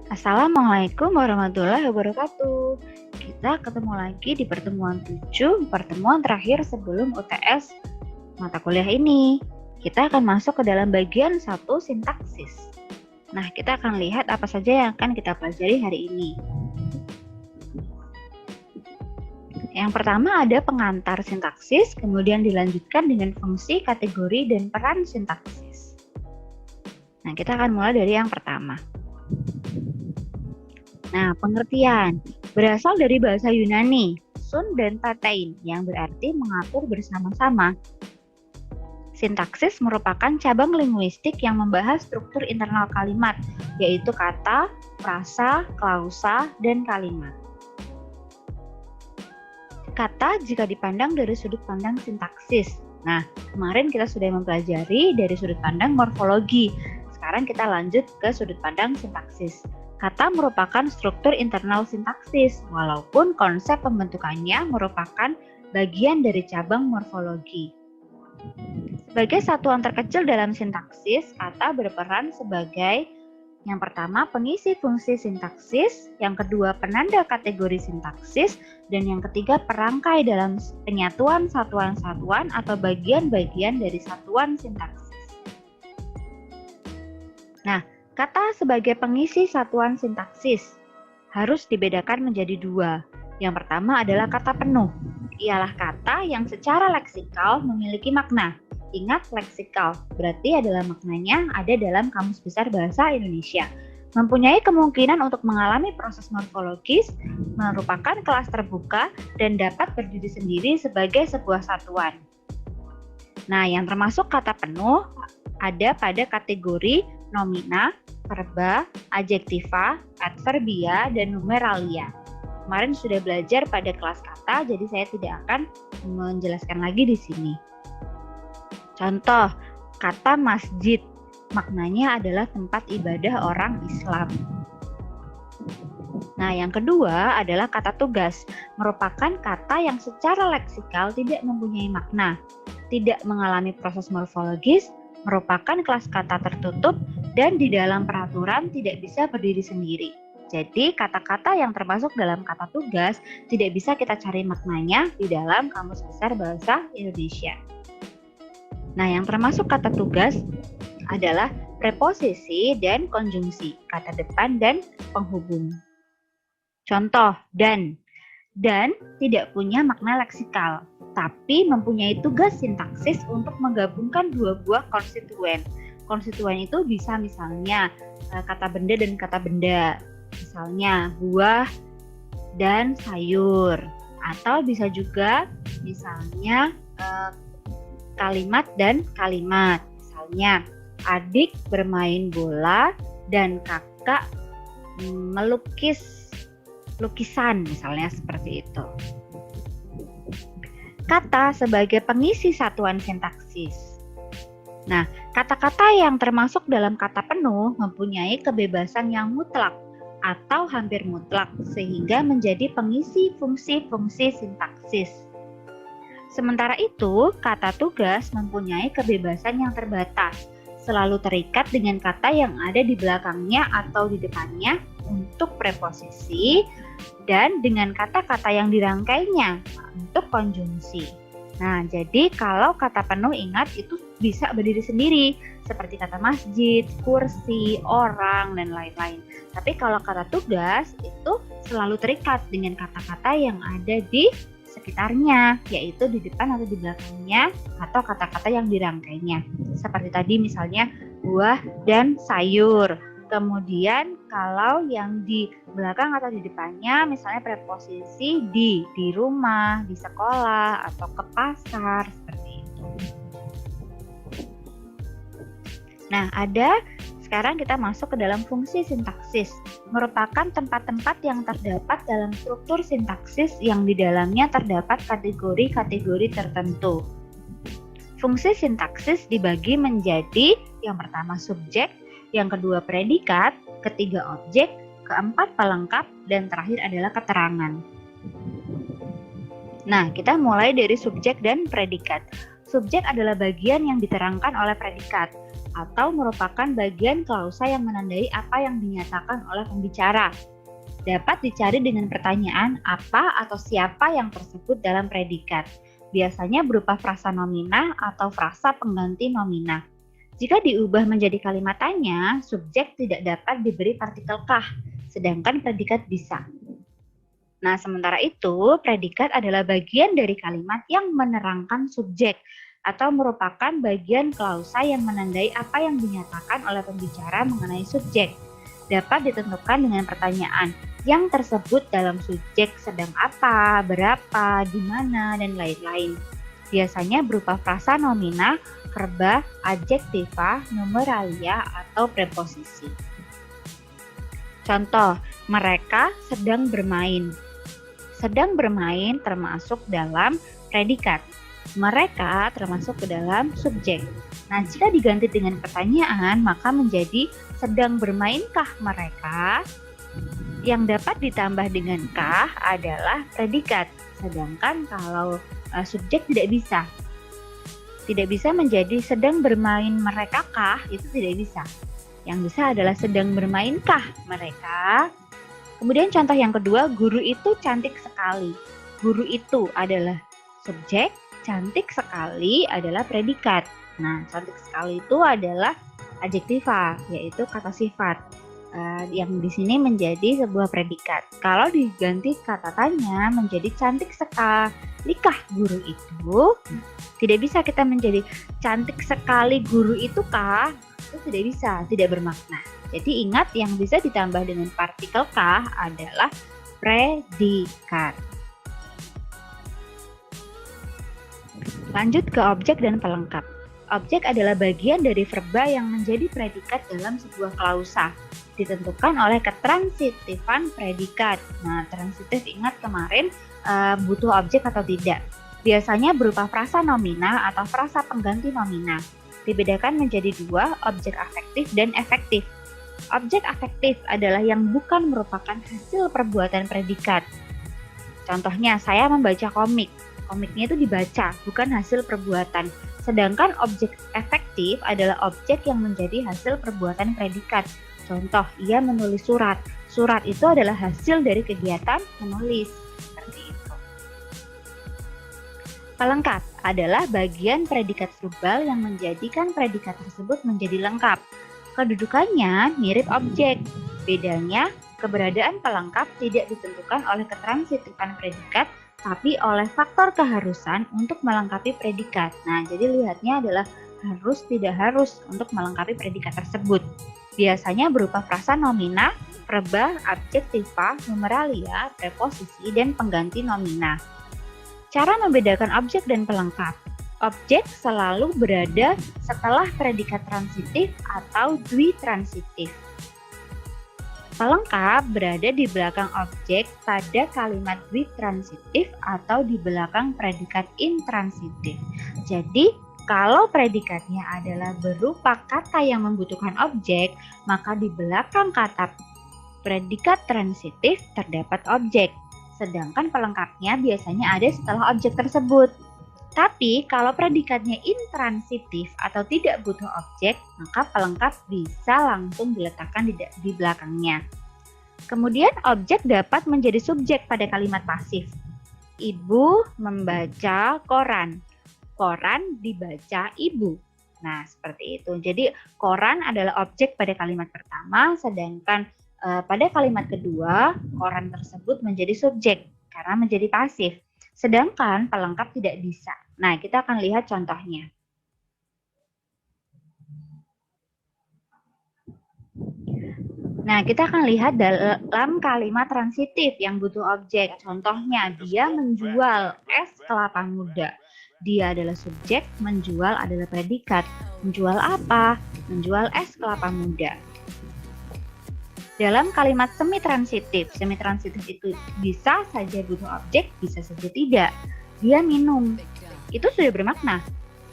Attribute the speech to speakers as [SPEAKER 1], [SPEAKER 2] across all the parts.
[SPEAKER 1] Assalamualaikum warahmatullahi wabarakatuh. Kita ketemu lagi di pertemuan 7, pertemuan terakhir sebelum UTS mata kuliah ini. Kita akan masuk ke dalam bagian 1 sintaksis. Nah, kita akan lihat apa saja yang akan kita pelajari hari ini. Yang pertama ada pengantar sintaksis, kemudian dilanjutkan dengan fungsi, kategori, dan peran sintaksis. Nah, kita akan mulai dari yang pertama. Nah, pengertian berasal dari bahasa Yunani, sun dan tatein, yang berarti mengatur bersama-sama. Sintaksis merupakan cabang linguistik yang membahas struktur internal kalimat, yaitu kata, frasa, klausa, dan kalimat. Kata jika dipandang dari sudut pandang sintaksis. Nah, kemarin kita sudah mempelajari dari sudut pandang morfologi. Sekarang kita lanjut ke sudut pandang sintaksis. Kata merupakan struktur internal sintaksis, walaupun konsep pembentukannya merupakan bagian dari cabang morfologi. Sebagai satuan terkecil dalam sintaksis, kata berperan sebagai yang pertama pengisi fungsi sintaksis, yang kedua penanda kategori sintaksis, dan yang ketiga perangkai dalam penyatuan satuan-satuan atau bagian-bagian dari satuan sintaksis. Nah, kata sebagai pengisi satuan sintaksis harus dibedakan menjadi dua. Yang pertama adalah kata penuh. Ialah kata yang secara leksikal memiliki makna. Ingat, leksikal berarti adalah maknanya ada dalam Kamus Besar Bahasa Indonesia. Mempunyai kemungkinan untuk mengalami proses morfologis, merupakan kelas terbuka, dan dapat berdiri sendiri sebagai sebuah satuan. Nah, yang termasuk kata penuh ada pada kategori nomina, verba, adjektiva, adverbia, dan numeralia. Kemarin sudah belajar pada kelas kata, jadi saya tidak akan menjelaskan lagi di sini. Contoh, kata masjid, maknanya adalah tempat ibadah orang Islam. Nah, yang kedua adalah kata tugas, merupakan kata yang secara leksikal tidak mempunyai makna, tidak mengalami proses morfologis, merupakan kelas kata tertutup, dan di dalam peraturan tidak bisa berdiri sendiri. Jadi, kata-kata yang termasuk dalam kata tugas tidak bisa kita cari maknanya di dalam Kamus Besar Bahasa Indonesia. Nah, yang termasuk kata tugas adalah preposisi dan konjungsi, kata depan dan penghubung. Contoh, dan. Dan tidak punya makna leksikal, tapi mempunyai tugas sintaksis untuk menggabungkan dua buah konstituen. Konstituen itu bisa misalnya kata benda dan kata benda, misalnya buah dan sayur, atau bisa juga misalnya kalimat dan kalimat, misalnya adik bermain bola dan kakak melukis lukisan, misalnya seperti itu. Kata sebagai pengisi satuan sintaksis. Nah, kata-kata yang termasuk dalam kata penuh mempunyai kebebasan yang mutlak atau hampir mutlak sehingga menjadi pengisi fungsi-fungsi sintaksis. Sementara itu, kata tugas mempunyai kebebasan yang terbatas, selalu terikat dengan kata yang ada di belakangnya atau di depannya untuk preposisi, dan dengan kata-kata yang dirangkainya untuk konjungsi. Nah, jadi kalau kata penuh ingat itu bisa berdiri sendiri, seperti kata masjid, kursi, orang, dan lain-lain. Tapi kalau kata tugas itu selalu terikat dengan kata-kata yang ada di sekitarnya, yaitu di depan atau di belakangnya, atau kata-kata yang dirangkainya. Seperti tadi misalnya buah dan sayur. Kemudian kalau yang di belakang atau di depannya misalnya preposisi di rumah, di sekolah, atau ke pasar, seperti itu. Nah, sekarang kita masuk ke dalam fungsi sintaksis, merupakan tempat-tempat yang terdapat dalam struktur sintaksis yang di dalamnya terdapat kategori-kategori tertentu. Fungsi sintaksis dibagi menjadi yang pertama subjek, yang kedua predikat, ketiga objek, keempat pelengkap, dan terakhir adalah keterangan. Nah, kita mulai dari subjek dan predikat. subjek adalah bagian yang diterangkan oleh predikat atau merupakan bagian klausa yang menandai apa yang dinyatakan oleh pembicara. Dapat dicari dengan pertanyaan apa atau siapa yang tersebut dalam predikat. Biasanya berupa frasa nomina atau frasa pengganti nomina. Jika diubah menjadi kalimat tanya, subjek tidak dapat diberi partikel kah, sedangkan predikat bisa. Nah, sementara itu, predikat adalah bagian dari kalimat yang menerangkan subjek atau merupakan bagian klausa yang menandai apa yang dinyatakan oleh pembicara mengenai subjek. Dapat ditentukan dengan pertanyaan yang tersebut dalam subjek sedang apa, berapa, di mana, dan lain-lain. Biasanya berupa frasa nomina, verba, adjektiva, numeralia, atau preposisi. Contoh, mereka sedang bermain. Sedang bermain termasuk dalam predikat. Mereka termasuk ke dalam subjek. Nah, jika diganti dengan pertanyaan, maka menjadi sedang bermainkah mereka? Yang dapat ditambah dengan kah adalah predikat. Sedangkan kalau subjek tidak bisa. Tidak bisa menjadi sedang bermain mereka kah? Itu tidak bisa. Yang bisa adalah sedang bermainkah mereka? Kemudian contoh yang kedua, guru itu cantik sekali. Guru itu adalah subjek, cantik sekali adalah predikat. Nah, cantik sekali itu adalah adjektiva, yaitu kata sifat. Yang di sini menjadi sebuah predikat. Kalau diganti kata tanya menjadi cantik sekalikah guru itu? Tidak bisa kita menjadi cantik sekali guru itu kah? Itu tidak bisa, tidak bermakna. Jadi ingat yang bisa ditambah dengan partikel kah adalah predikat. Lanjut ke objek dan pelengkap. Objek adalah bagian dari verba yang menjadi predikat dalam sebuah klausa. Ditentukan oleh ketransitifan predikat. Nah, transitif ingat kemarin butuh objek atau tidak. Biasanya berupa frasa nomina atau frasa pengganti nomina. Dibedakan menjadi dua, objek afektif dan efektif. Objek afektif adalah yang bukan merupakan hasil perbuatan predikat. Contohnya, saya membaca komik. Komiknya itu dibaca, bukan hasil perbuatan. Sedangkan objek efektif adalah objek yang menjadi hasil perbuatan predikat. Contoh, ia menulis surat. Surat itu adalah hasil dari kegiatan menulis. Seperti itu. Pelengkap adalah bagian predikat verbal yang menjadikan predikat tersebut menjadi lengkap. Kedudukannya mirip objek. Bedanya, keberadaan pelengkap tidak ditentukan oleh ketransitifan predikat, tapi oleh faktor keharusan untuk melengkapi predikat. Nah, jadi lihatnya adalah harus tidak harus untuk melengkapi predikat tersebut. Biasanya berupa frasa nomina, verba, adjektiva, numeralia, preposisi, dan pengganti nomina. Cara membedakan objek dan pelengkap. Objek selalu berada setelah predikat transitif atau dwitransitif. Pelengkap berada di belakang objek pada kalimat dwitransitif atau di belakang predikat intransitif. Jadi, kalau predikatnya adalah berupa kata yang membutuhkan objek, maka di belakang kata predikat transitif terdapat objek. Sedangkan pelengkapnya biasanya ada setelah objek tersebut. Tapi kalau predikatnya intransitif atau tidak butuh objek, maka pelengkap bisa langsung diletakkan di belakangnya. Kemudian objek dapat menjadi subjek pada kalimat pasif. Ibu membaca koran. Koran dibaca ibu. Nah, seperti itu. Jadi koran adalah objek pada kalimat pertama, sedangkan pada kalimat kedua, koran tersebut menjadi subjek karena menjadi pasif. Sedangkan pelengkap tidak bisa. Nah, kita akan lihat contohnya. Nah, kita akan lihat dalam kalimat transitif yang butuh objek. Contohnya, dia menjual es kelapa muda. Dia adalah subjek, menjual adalah predikat. Menjual apa? Menjual es kelapa muda. Dalam kalimat semi-transitif itu bisa saja butuh objek, bisa saja tidak. Dia minum, itu sudah bermakna.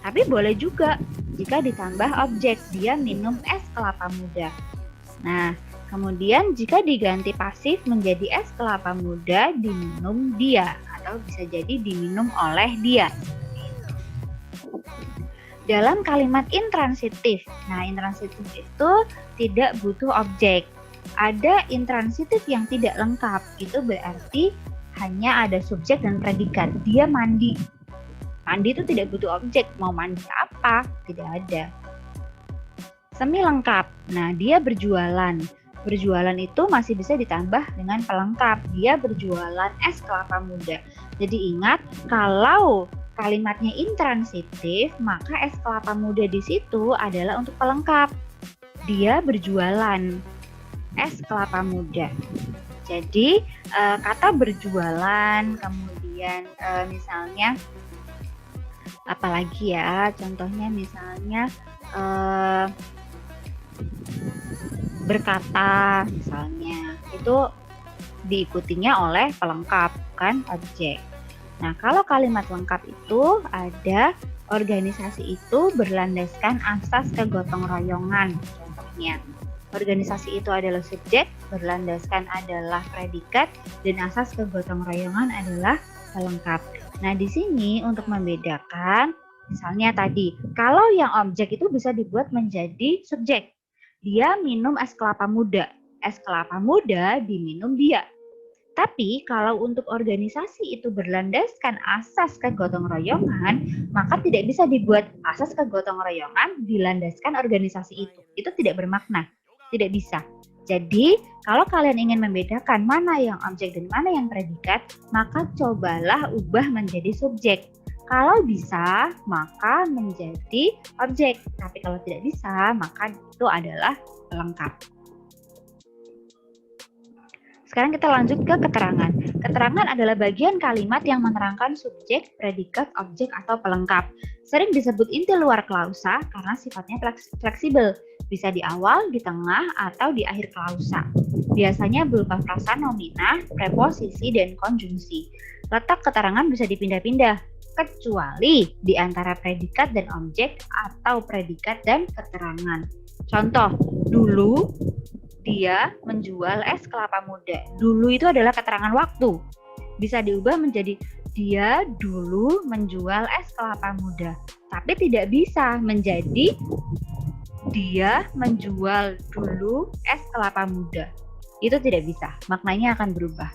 [SPEAKER 1] Tapi boleh juga jika ditambah objek, dia minum es kelapa muda. Nah, kemudian jika diganti pasif menjadi es kelapa muda diminum dia, atau bisa jadi diminum oleh dia. Dalam kalimat intransitif, nah intransitif itu tidak butuh objek. Ada intransitif yang tidak lengkap, itu berarti hanya ada subjek dan predikat. Dia mandi. Mandi itu tidak butuh objek, mau mandi apa? Tidak ada. Semi lengkap, nah dia berjualan. Berjualan itu masih bisa ditambah dengan pelengkap. Dia berjualan es kelapa muda. Jadi ingat, kalau kalimatnya intransitif, maka es kelapa muda di situ adalah untuk pelengkap. Dia berjualan es kelapa muda. Jadi kata berjualan, kemudian misalnya apalagi ya, contohnya misalnya berkata, misalnya itu diikutinya oleh pelengkap, bukan objek. Nah, kalau kalimat lengkap itu ada organisasi itu berlandaskan asas kegotong royongan. Contohnya, organisasi itu adalah subjek, berlandaskan adalah predikat, dan asas kegotong royongan adalah pelengkap. Nah, di sini untuk membedakan, misalnya tadi, kalau yang objek itu bisa dibuat menjadi subjek. Dia minum es kelapa muda. Es kelapa muda diminum dia. Tapi kalau untuk organisasi itu berlandaskan asas kegotong royongan, maka tidak bisa dibuat asas kegotong royongan dilandaskan organisasi itu. Itu tidak bermakna, tidak bisa. Jadi, kalau kalian ingin membedakan mana yang objek dan mana yang predikat, maka cobalah ubah menjadi subjek. Kalau bisa, maka menjadi objek. Tapi kalau tidak bisa, maka itu adalah pelengkap. Sekarang kita lanjut ke keterangan. Keterangan adalah bagian kalimat yang menerangkan subjek, predikat, objek, atau pelengkap. Sering disebut inti luar klausa karena sifatnya fleksibel. Bisa di awal, di tengah, atau di akhir klausa. Biasanya berupa frasa nominah, preposisi, dan konjungsi. Letak keterangan bisa dipindah-pindah, kecuali di antara predikat dan objek atau predikat dan keterangan. Contoh, dulu dia menjual es kelapa muda. Dulu itu adalah keterangan waktu. Bisa diubah menjadi dia dulu menjual es kelapa muda. Tapi tidak bisa menjadi dia menjual dulu es kelapa muda. Itu tidak bisa. Maknanya akan berubah.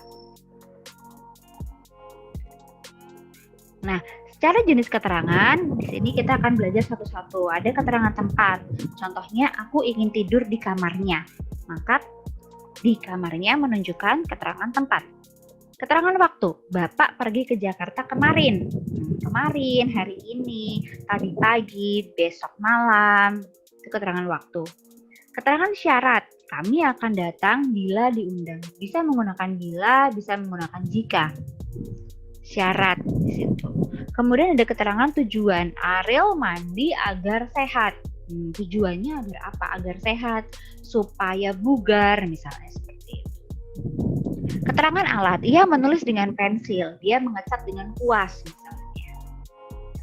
[SPEAKER 1] Nah, secara jenis keterangan, di sini kita akan belajar satu-satu. Ada keterangan tempat. Contohnya, aku ingin tidur di kamarnya. Maka di kamarnya menunjukkan keterangan tempat. Keterangan waktu, Bapak pergi ke Jakarta kemarin. Kemarin, hari ini, tadi pagi, besok malam. Itu keterangan waktu. Keterangan syarat, kami akan datang bila diundang. Bisa menggunakan bila, bisa menggunakan jika. Syarat di situ. Kemudian ada keterangan tujuan, Ariel mandi agar sehat. Tujuannya agar apa? Agar sehat, supaya bugar, misalnya seperti itu. Keterangan alat, ia menulis dengan pensil, dia mengecat dengan kuas, misalnya.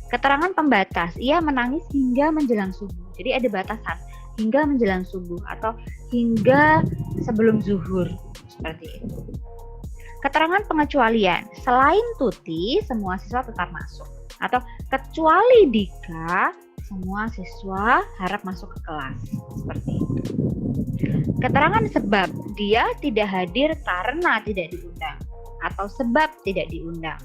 [SPEAKER 1] Keterangan pembatas, ia menangis hingga menjelang subuh. Jadi ada batasan, hingga menjelang subuh atau hingga sebelum zuhur, seperti itu. Keterangan pengecualian, selain Tuti, semua siswa tetap masuk. Atau kecuali Dika, semua siswa harap masuk ke kelas. Seperti itu. Keterangan sebab, dia tidak hadir karena tidak diundang. Atau sebab tidak diundang.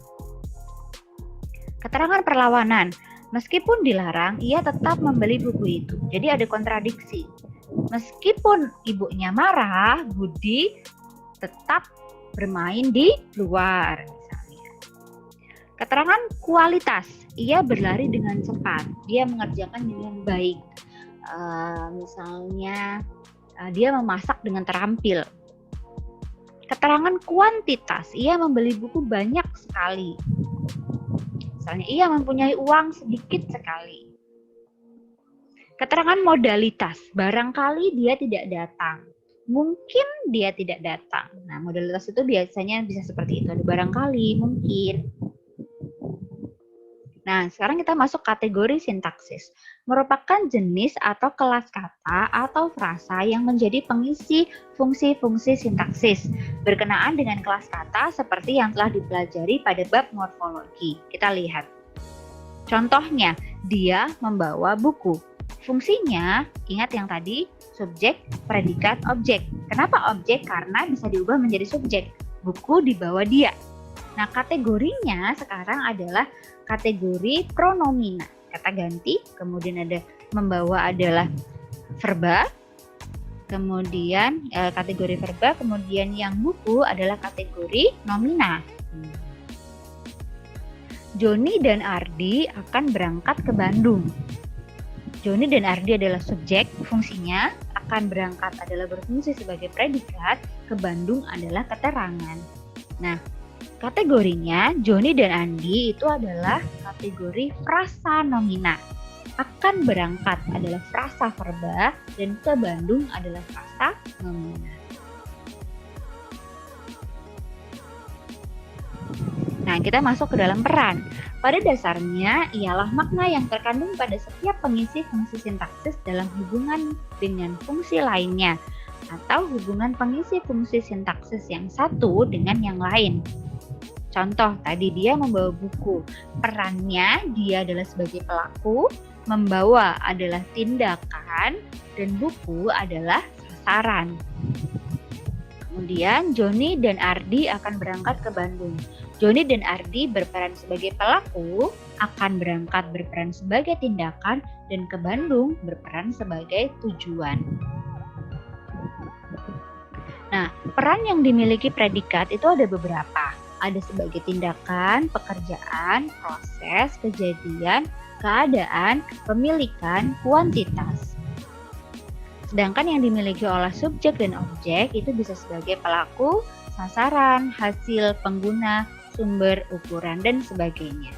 [SPEAKER 1] Keterangan perlawanan, meskipun dilarang, ia tetap membeli buku itu. Jadi ada kontradiksi. Meskipun ibunya marah, Budi tetap bermain di luar, misalnya. Keterangan kualitas, ia berlari dengan cepat, dia mengerjakan dengan baik. Misalnya dia memasak dengan terampil. Keterangan kuantitas, ia membeli buku banyak sekali. Misalnya ia mempunyai uang sedikit sekali. Keterangan modalitas, barangkali dia tidak datang. Mungkin dia tidak datang. Nah, modalitas itu biasanya bisa seperti itu. Ada barangkali, mungkin. Nah, sekarang kita masuk kategori sintaksis. Merupakan jenis atau kelas kata atau frasa yang menjadi pengisi fungsi-fungsi sintaksis. Berkenaan dengan kelas kata seperti yang telah dipelajari pada bab morfologi. Kita lihat. Contohnya, dia membawa buku. Fungsinya, ingat yang tadi, subjek, predikat, objek. Kenapa objek? Karena bisa diubah menjadi subjek. Buku dibawa dia. Nah, kategorinya sekarang adalah kategori pronomina. Kata ganti, kemudian ada membawa adalah verba, kemudian kategori verba, kemudian yang buku adalah kategori nomina. Joni dan Ardi akan berangkat ke Bandung. Joni dan Ardi adalah subjek, fungsinya akan berangkat adalah berfungsi sebagai predikat, ke Bandung adalah keterangan. Nah, kategorinya Joni dan Andi itu adalah kategori frasa nomina. Akan berangkat adalah frasa verba dan ke Bandung adalah frasa nomina. Nah, kita masuk ke dalam peran. Pada dasarnya, ialah makna yang terkandung pada setiap pengisi fungsi sintaksis dalam hubungan dengan fungsi lainnya, atau hubungan pengisi fungsi sintaksis yang satu dengan yang lain. Contoh, tadi dia membawa buku. Perannya, dia adalah sebagai pelaku, membawa adalah tindakan, dan buku adalah sasaran. Kemudian, Joni dan Ardi akan berangkat ke Bandung. Joni dan Ardi berperan sebagai pelaku, akan berangkat berperan sebagai tindakan, dan ke Bandung berperan sebagai tujuan. Nah, peran yang dimiliki predikat itu ada beberapa. Ada sebagai tindakan, pekerjaan, proses, kejadian, keadaan, pemilikan, kuantitas. Sedangkan yang dimiliki oleh subjek dan objek itu bisa sebagai pelaku, sasaran, hasil, pengguna, sumber, ukuran, dan sebagainya.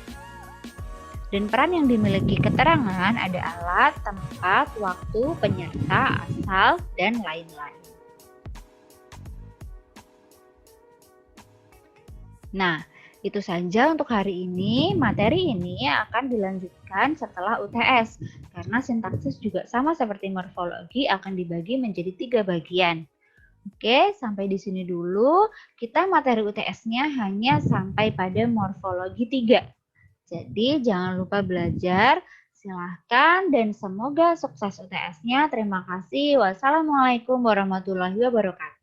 [SPEAKER 1] Dan peran yang dimiliki keterangan ada alat, tempat, waktu, penyerta, asal, dan lain-lain. Nah, itu saja untuk hari ini. Materi ini akan dilanjutkan setelah UTS, karena sintaksis juga sama seperti morfologi akan dibagi menjadi 3 bagian. Oke, sampai di sini dulu. Kita materi UTS-nya hanya sampai pada morfologi 3. Jadi, jangan lupa belajar. Silahkan dan semoga sukses UTS-nya. Terima kasih. Wassalamualaikum warahmatullahi wabarakatuh.